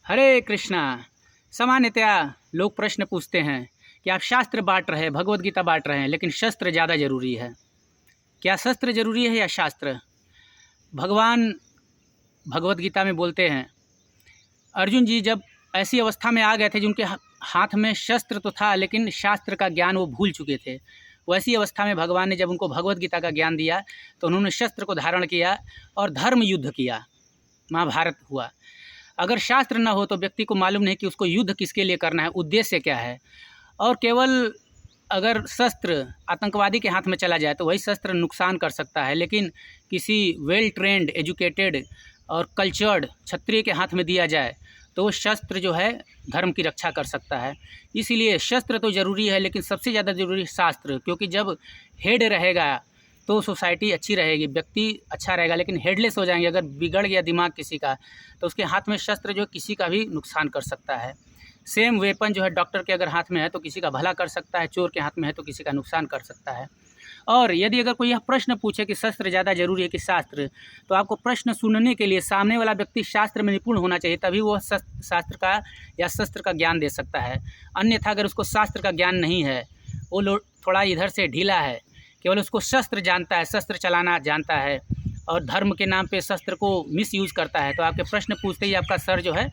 हरे कृष्णा। सामान्यतया लोग प्रश्न पूछते हैं कि आप शास्त्र बांट रहे हैं, भगवत गीता बांट रहे हैं, लेकिन शस्त्र ज़्यादा ज़रूरी है। क्या शस्त्र ज़रूरी है या शास्त्र? भगवान भगवत गीता में बोलते हैं, अर्जुन जी जब ऐसी अवस्था में आ गए थे जिनके हाथ में शस्त्र तो था लेकिन शास्त्र का ज्ञान वो भूल चुके थे, वैसी अवस्था में भगवान ने जब उनको भगवत गीता का ज्ञान दिया तो उन्होंने शस्त्र को धारण किया और धर्म युद्ध किया, महाभारत हुआ। अगर शास्त्र न हो तो व्यक्ति को मालूम नहीं कि उसको युद्ध किसके लिए करना है, उद्देश्य क्या है। और केवल अगर शस्त्र आतंकवादी के हाथ में चला जाए तो वही शस्त्र नुकसान कर सकता है, लेकिन किसी वेल ट्रेंड, एजुकेटेड और कल्चर्ड क्षत्रिय के हाथ में दिया जाए तो वो शस्त्र जो है धर्म की रक्षा कर सकता है। इसीलिए शस्त्र तो ज़रूरी है, लेकिन सबसे ज़्यादा ज़रूरी शास्त्र, क्योंकि जब हेड रहेगा तो सोसाइटी अच्छी रहेगी, व्यक्ति अच्छा रहेगा। लेकिन हेडलेस हो जाएंगे, अगर बिगड़ गया दिमाग किसी का तो उसके हाथ में शस्त्र जो किसी का भी नुकसान कर सकता है। सेम वेपन जो है डॉक्टर के अगर हाथ में है तो किसी का भला कर सकता है, चोर के हाथ में है तो किसी का नुकसान कर सकता है। और यदि अगर कोई यह प्रश्न पूछे कि शस्त्र ज़्यादा जरूरी है कि शास्त्र, तो आपको प्रश्न सुनने के लिए सामने वाला व्यक्ति शास्त्र में निपुण होना चाहिए, तभी वो शास्त्र का या शस्त्र का ज्ञान दे सकता है। अन्यथा अगर उसको शास्त्र का ज्ञान नहीं है, वो थोड़ा इधर से ढीला है, केवल उसको शस्त्र जानता है, शस्त्र चलाना जानता है और धर्म के नाम पे शस्त्र को मिसयूज़ करता है, तो आपके प्रश्न पूछते ही आपका सर जो है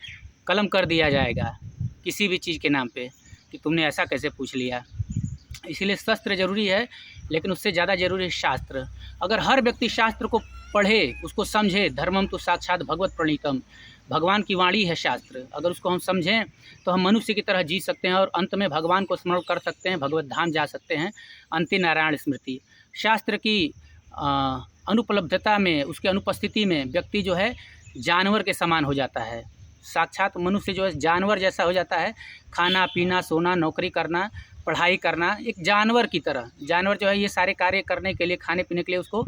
कलम कर दिया जाएगा किसी भी चीज़ के नाम पे कि तुमने ऐसा कैसे पूछ लिया। इसीलिए शस्त्र ज़रूरी है, लेकिन उससे ज़्यादा ज़रूरी है शास्त्र। अगर हर व्यक्ति शास्त्र को पढ़े, उसको समझे, धर्मम तो साक्षात भगवत प्रणीतम, भगवान की वाणी है शास्त्र, अगर उसको हम समझें तो हम मनुष्य की तरह जी सकते हैं और अंत में भगवान को स्मरण कर सकते हैं, भगवत धाम जा सकते हैं, अंति नारायण स्मृति। शास्त्र की अनुपलब्धता में, उसकी अनुपस्थिति में व्यक्ति जो है जानवर के समान हो जाता है। साक्षात मनुष्य जो है जानवर जैसा हो जाता है, खाना पीना, सोना, नौकरी करना, पढ़ाई करना, एक जानवर की तरह। जानवर जो है ये सारे कार्य करने के लिए, खाने पीने के लिए उसको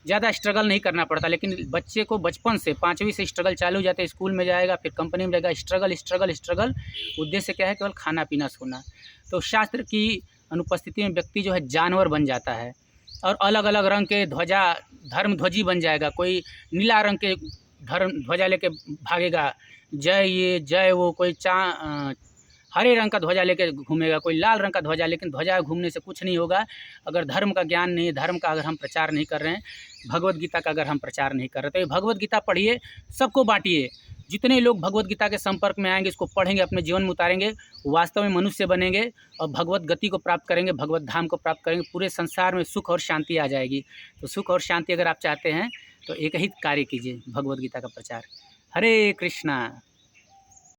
ज़्यादा स्ट्रगल नहीं करना पड़ता, लेकिन बच्चे को बचपन से 5वीं से स्ट्रगल चालू हो जाते हैं। स्कूल में जाएगा, फिर कंपनी में जाएगा, स्ट्रगल स्ट्रगल स्ट्रगल। उद्देश्य क्या है? केवल खाना पीना सोना। तो शास्त्र की अनुपस्थिति में व्यक्ति जो है जानवर बन जाता है और अलग अलग रंग के ध्वजा, धर्म ध्वजी बन जाएगा। कोई नीला रंग के धर्म ध्वजा लेके भागेगा, जय ये जय वो, कोई हरे रंग का ध्वजा लेकर घूमेगा, कोई लाल रंग का ध्वजा, लेकिन ध्वजा घूमने से कुछ नहीं होगा अगर धर्म का ज्ञान नहीं है, धर्म का अगर हम प्रचार नहीं कर रहे हैं, भगवत गीता का अगर हम प्रचार नहीं कर रहे। तो ये भगवत गीता पढ़िए, सबको बांटिए। जितने लोग भगवत गीता के संपर्क में आएंगे, इसको पढ़ेंगे, अपने जीवन में उतारेंगे, वास्तव में मनुष्य बनेंगे और भगवत गति को प्राप्त करेंगे, भगवत धाम को प्राप्त करेंगे। पूरे संसार में सुख और शांति आ जाएगी। तो सुख और शांति अगर आप चाहते हैं तो एक ही कार्य कीजिए, भगवत गीता का प्रचार। हरे कृष्णा।